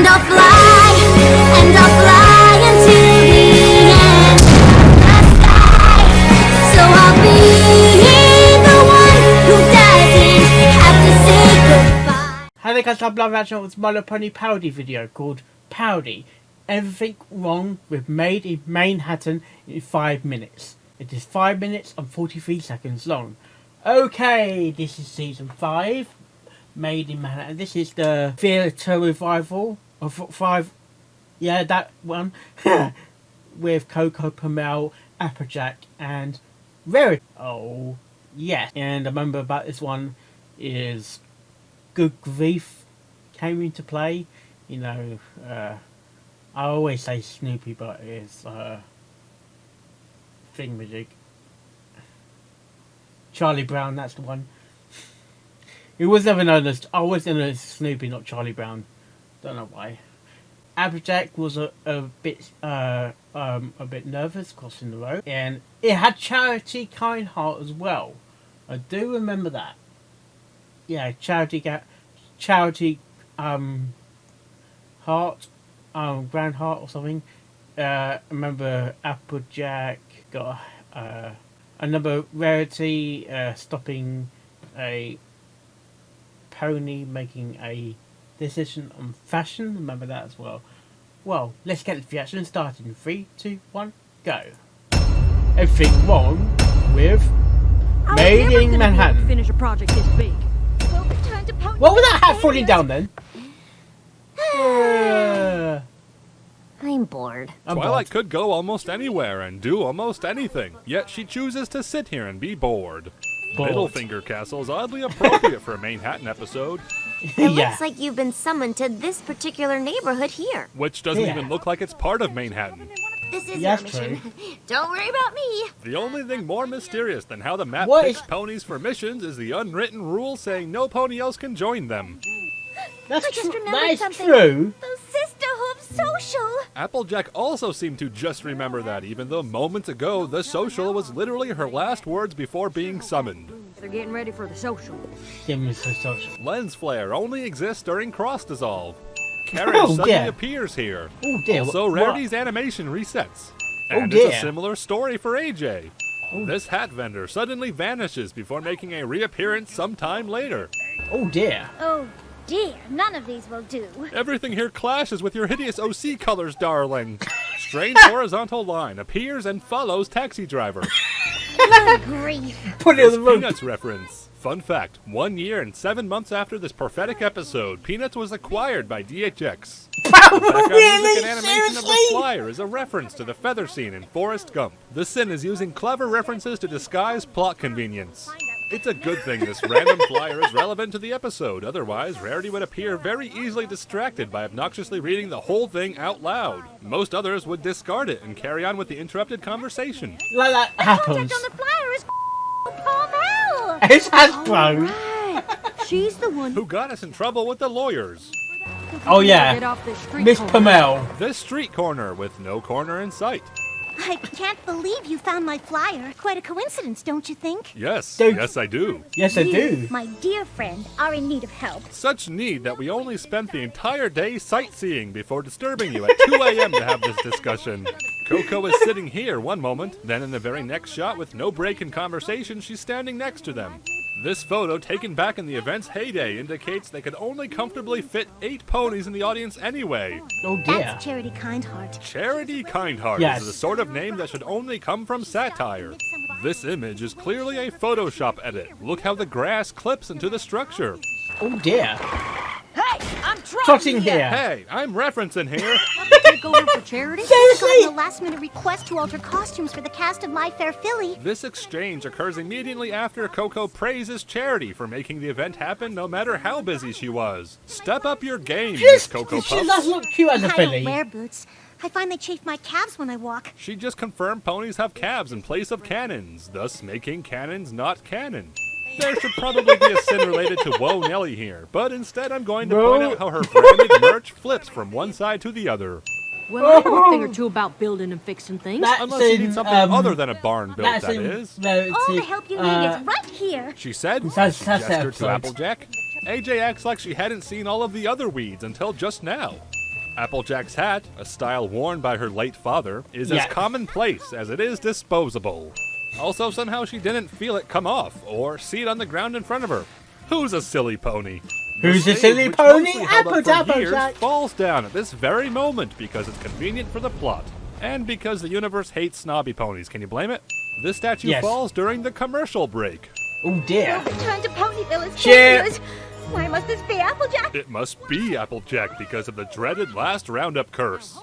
And I'll fly until the end of the sky. So I'll be the one who doesn't have to say goodbye. Hi there guys, I'm live action with My Little Pony parody video called Parody. Everything wrong with Made in Manhattan in 5 minutes. It is 5 minutes and 43 seconds long. Okay, this is season 5, Made in Manhattan. This is the theatre revival of 5, yeah, that one, with Coco, Pamel, Applejack and Rarity. Oh, yes. And I remember about this one is Good Grief came into play. You know, I always say Snoopy, but it's thingamajig. Charlie Brown, that's the one. It was never known as, I always known as Snoopy, not Charlie Brown. Don't know why. Applejack was a bit nervous crossing the road, and it had Charity Kind Heart as well. I do remember that. Yeah, Charity Heart, Grand Heart or something. I remember Applejack got another Rarity stopping a pony making a decision on fashion. Remember that as well. Well, let's get the action started in 3, 2, 1, go. Everything wrong with Made in Manhattan. Finish a project this big. What was that hat falling down then? I'm bored. Twilight could go almost anywhere and do almost anything, yet she chooses to sit here and be bored. Littlefinger Castle is oddly appropriate for a Manhattan episode. It looks like you've been summoned to this particular neighborhood here. Which doesn't even look like it's part of Manhattan. This is your mission. Don't worry about me. The only thing more mysterious than how the map picks ponies for missions is the unwritten rule saying no pony else can join them. That's I just remembered that is something. true. The Sisterhood Social. Applejack also seemed to just remember that, even though moments ago the social was literally her last words before being summoned. They're getting ready for the social. Give me some social. Lens flare only exists during cross dissolve. Carriage suddenly appears here. Oh dear. Also, Rarity's animation resets. And it's a similar story for AJ. This hat vendor suddenly vanishes before making a reappearance sometime later. Oh dear. Oh dear, none of these will do. Everything here clashes with your hideous OC colors, darling. Strange horizontal line appears and follows taxi driver. Good grief. Put it on the road. Peanuts reference. Fun fact, 1 year and 7 months after this prophetic episode, Peanuts was acquired by DHX. The background music and animation of the flyer is a reference to the feather scene in Forrest Gump. The sin is using clever references to disguise plot convenience. It's a good thing this random flyer is relevant to the episode, otherwise Rarity would appear very easily distracted by obnoxiously reading the whole thing out loud. Most others would discard it and carry on with the interrupted conversation. Like that happens. On the flyer is Pamel. It's Hasbro. Right. She's the one Who got us in trouble with the lawyers. Oh yeah. Get off this street Miss corner. Pamel. This street corner with no corner in sight. I can't believe you found my flyer. Quite a coincidence, don't you think? Yes, Dude. yes I do. Yes, I do. My dear friend, are in need of help. Such need that we only spent the entire day sightseeing before disturbing you at 2 a.m. to have this discussion. Coco is sitting here one moment, then in the very next shot with no break in conversation, she's standing next to them. This photo, taken back in the event's heyday, indicates they could only comfortably fit 8 ponies in the audience anyway. Oh dear. That's Charity Kindheart. Charity Kindheart is the sort of name that should only come from satire. This image is clearly a Photoshop edit. Look how the grass clips into the structure. Oh dear. Hey, I'm Trotting here. Hey, I'm referencing here. Take over for Charity. Got a last-minute request to alter costumes for the cast of My Fair Philly. This exchange occurs immediately after Coco praises Charity for making the event happen no matter how busy she was. Step up your game, Miss Coco She does Puffs. look cute as a I don't filly. wear boots. I find they chafe my calves when I walk. She just confirmed ponies have calves in place of cannons, thus making cannons not canon. There should probably be a sin related to Whoa Nelly here, but instead I'm going to point out how her branded merch flips from one side to the other. Well, I know a thing or two about building and fixing things. That's Unless you need something other than a barn built, that is. All the help you need is right here. She said, That's gestured episode. to Applejack. AJ acts like she hadn't seen all of the other weeds until just now. Applejack's hat, a style worn by her late father, is as commonplace as it is disposable. Also, somehow she didn't feel it come off or see it on the ground in front of her. Who's a silly pony? Who's The a stage, silly which pony? mostly held up for Applejack. years, falls down at this very moment because it's convenient for the plot. And because the universe hates snobby ponies. Can you blame it? This statue falls during the commercial break. Oh dear. Return to Ponyville as Chip. failures. Why must this be Applejack? It must be Applejack because of the dreaded last roundup curse.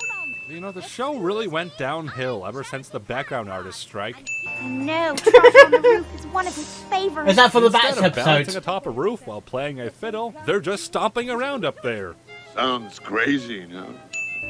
You know, the show really went downhill ever since the background artist strike. No, Trash on the Roof is one of his favorites. Is that for the Bats Instead of balancing episode? atop a roof while playing a fiddle, they're just stomping around up there. Sounds crazy, no?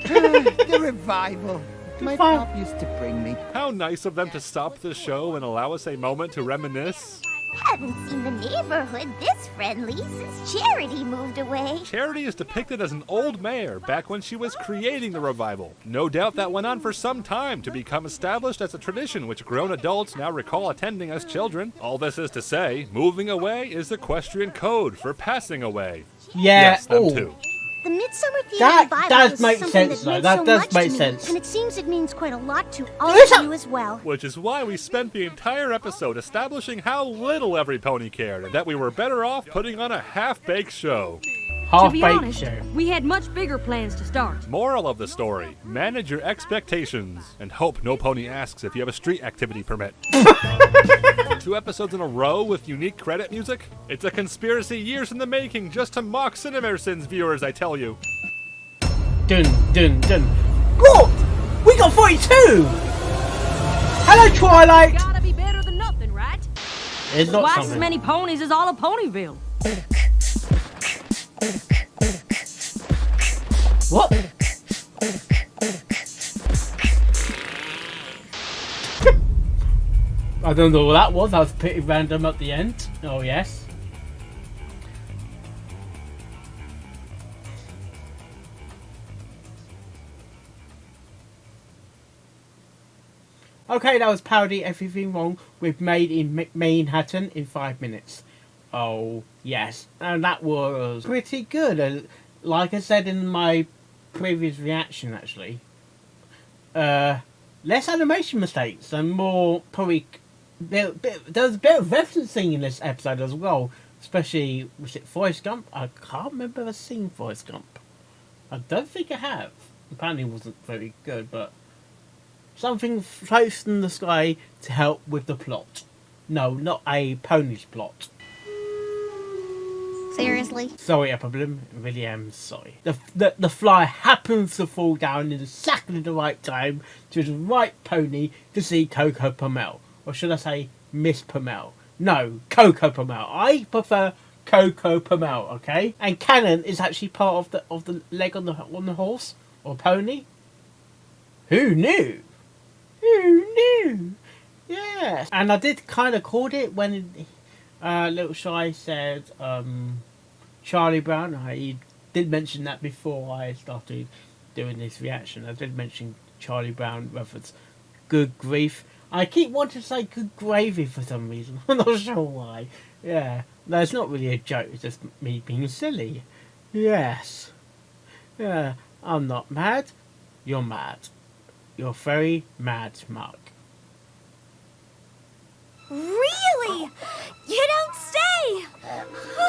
The revival. My pop used to bring me. How nice of them to stop the show and allow us a moment to reminisce. Haven't seen the neighborhood this friendly since Charity moved away. Charity is depicted as an old mare back when she was creating the revival. No doubt that went on for some time to become established as a tradition which grown adults now recall attending as children. All this is to say, moving away is equestrian code for passing away. Yeah. Yes, them Oh. too. The Midsummer Theater That Revival does is make something sense, that though. meant That so does much make to me, sense. and it seems it means quite a lot to all Yes, of you as well. Which is why we spent the entire episode establishing how little every pony cared, and that we were better off putting on a half-baked show. To be Half-baked honest, show. we had much bigger plans to start. Moral of the story, manage your expectations, and hope no pony asks if you have a street activity permit. 2 episodes in a row with unique credit music? It's a conspiracy years in the making just to mock CinemaSins viewers, I tell you. Dun, dun, dun. What? We got 42! Hello, Twilight! Gotta be better than nothing, right? It's not Twice as something. many ponies as all of Ponyville. What? I don't know what that was. That was pretty random at the end. Oh, yes. Okay, that was Parody Everything Wrong with Made in Manehattan in 5 minutes. Oh, yes. And that was pretty good. Like I said in my previous reaction, actually. Less animation mistakes and more probably... There was a bit of referencing in this episode as well. Especially, was it Forrest Gump? I can't remember ever seeing Forrest Gump. I don't think I have. Apparently it wasn't very good, but... Something floats in the sky to help with the plot. No, not a pony's plot. Seriously? Sorry, Applebloom. I really am sorry. The fly happens to fall down in exactly the right time to the right pony to see Coco Puffs. Or should I say Miss Puffs? No, Coco Puffs. I prefer Coco Puffs, okay? And Cannon is actually part of the leg on the horse or pony. Who knew? Who knew? Yes. And I did kind of call it when Littleshy said Charlie Brown. I did mention that before I started doing this reaction. I did mention Charlie Brown reference. Good grief. I keep wanting to say good gravy for some reason. I'm not sure why. Yeah. No, it's not really a joke. It's just me being silly. Yes. Yeah. I'm not mad. You're mad. You're very mad, Mark. Really? You don't say!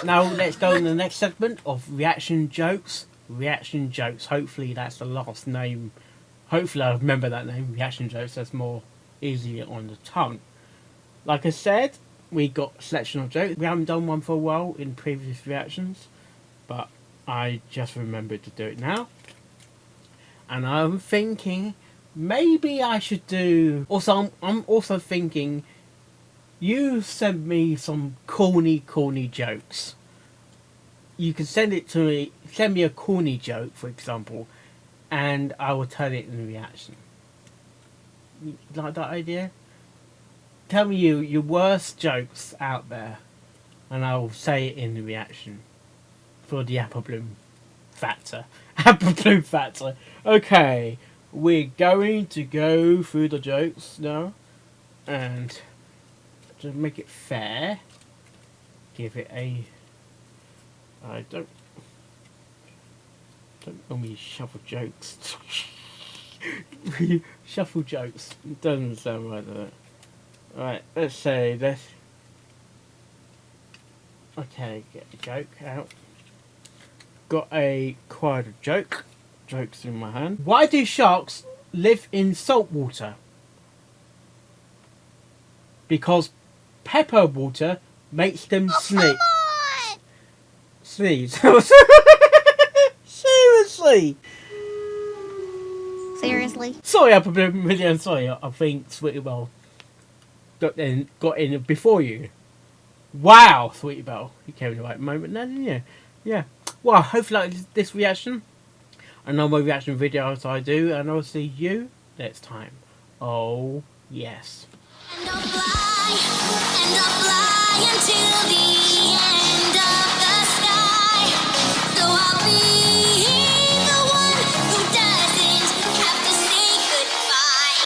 Now let's go in the next segment of reaction jokes. Reaction jokes. Hopefully that's the last name. Hopefully I remember that name. Reaction jokes. That's more easier on the tongue. Like I said, we got selection of jokes. We haven't done one for a while in previous reactions, but I just remembered to do it now. And I'm thinking maybe I should do. Also, I'm also thinking. You send me some corny jokes. You can send it to me. Send me a corny joke, for example, and I will tell it in the reaction. You like that idea? Tell me your worst jokes out there, and I will say it in the reaction for the Applebloom factor. Applebloom factor. Okay, we're going to go through the jokes now, and to make it fair, give it a... I don't... Don't normally shuffle jokes. Shuffle jokes. Doesn't sound right, does it? Right, let's say this. Okay, get the joke out. Got a quite a joke. Joke's in my hand. Why do sharks live in salt water? Because pepper water makes them sneeze. Sneeze. Seriously. Seriously? Sorry, I'm a million sorry. I think Sweetie Belle got in before you. Wow, Sweetie Belle, you came in the right moment then, didn't you? Yeah. Well, hopefully like this reaction. I know my reaction videos I do, and I'll see you next time. Oh yes. And I'll fly into the